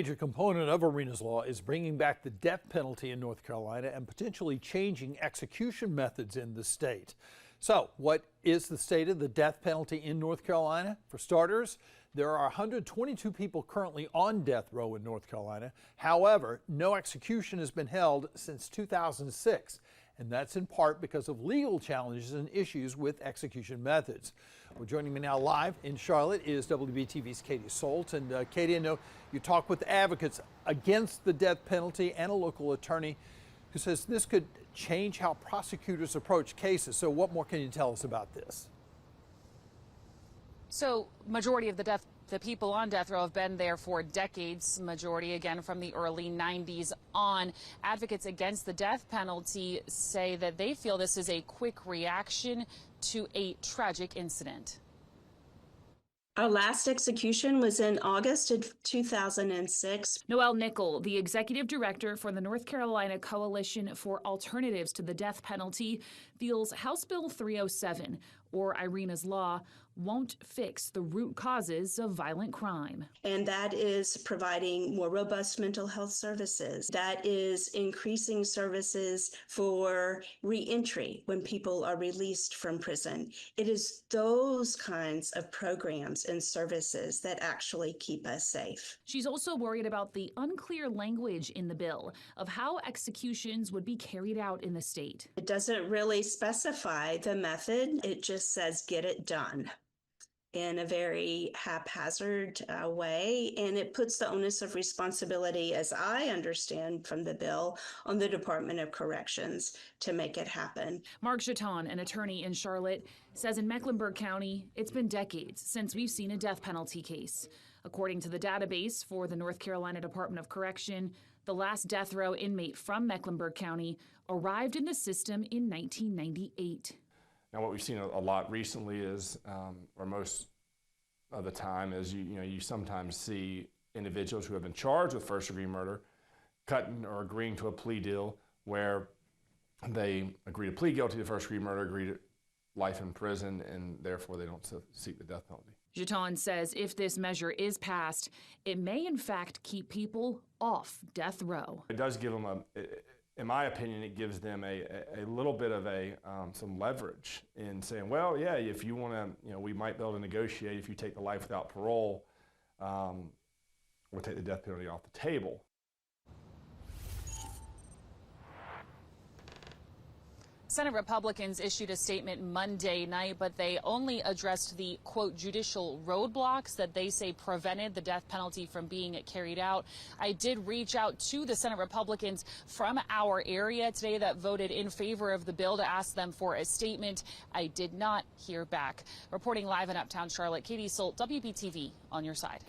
Major component of Iryna's law is bringing back the death penalty in North Carolina and potentially changing execution methods in the state. So, what is the state of the death penalty in North Carolina? For starters, there are 122 people currently on death row in North Carolina. However, no execution has been held since 2006. And that's in part because of legal challenges and issues with execution methods. Well, joining me now live in Charlotte is WBTV's Katie Solt. And Katie, I know you talk with advocates against the death penalty and a local attorney who says this could change how prosecutors approach cases. So what more can you tell us about this? So majority of the people on death row have been there for decades, majority again from the early 90s on. Advocates against the death penalty say that they feel this is a quick reaction to a tragic incident. Our last execution was in August of 2006. Noelle Nickel, the executive director for the North Carolina Coalition for Alternatives to the Death Penalty, feels House Bill 307, or Iryna's law, won't fix the root causes of violent crime. And that is providing more robust mental health services. That is increasing services for reentry when people are released from prison. It is those kinds of programs and services that actually keep us safe. She's also worried about the unclear language in the bill of how executions would be carried out in the state. It doesn't really specify the method. It just says get it done in a very haphazard way, and it puts the onus of responsibility, as I understand from the bill, on the Department of Corrections to make it happen. Mark Chaton, an attorney in Charlotte, says in Mecklenburg County, it's been decades since we've seen a death penalty case. According to the database for the North Carolina Department of Correction, the last death row inmate from Mecklenburg County arrived in the system in 1998. Now, what we've seen a lot recently is, or most of the time, is you sometimes see individuals who have been charged with first-degree murder cutting or agreeing to a plea deal where they agree to plead guilty to first-degree murder, agree to life in prison, and therefore they don't seek the death penalty. Chaton says if this measure is passed, it may in fact keep people off death row. It does give them in my opinion, it gives them a little bit of some leverage in saying, well, yeah, if you want to, we might be able to negotiate if you take the life without parole, we'll take the death penalty off the table. Senate Republicans issued a statement Monday night, but they only addressed the, quote, judicial roadblocks that they say prevented the death penalty from being carried out. I did reach out to the Senate Republicans from our area today that voted in favor of the bill to ask them for a statement. I did not hear back. Reporting live in Uptown Charlotte, Katie Solt, WBTV on your side.